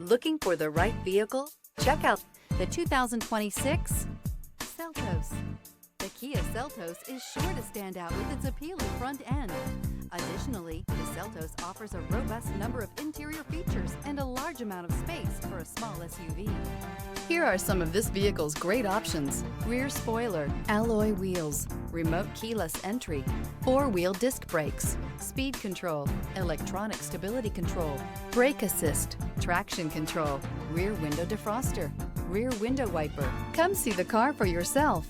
Looking for the right vehicle? Check out the 2026 Seltos. The Kia Seltos is sure to stand out with its appealing front end. Additionally, the Seltos offers a robust number of interior features and a large amount of space for a small SUV. Here are some of this vehicle's great options: rear spoiler, alloy wheels, remote keyless entry, four-wheel disc brakes, speed control, electronic stability control, brake assist, traction control, rear window defroster, rear window wiper. Come see the car for yourself.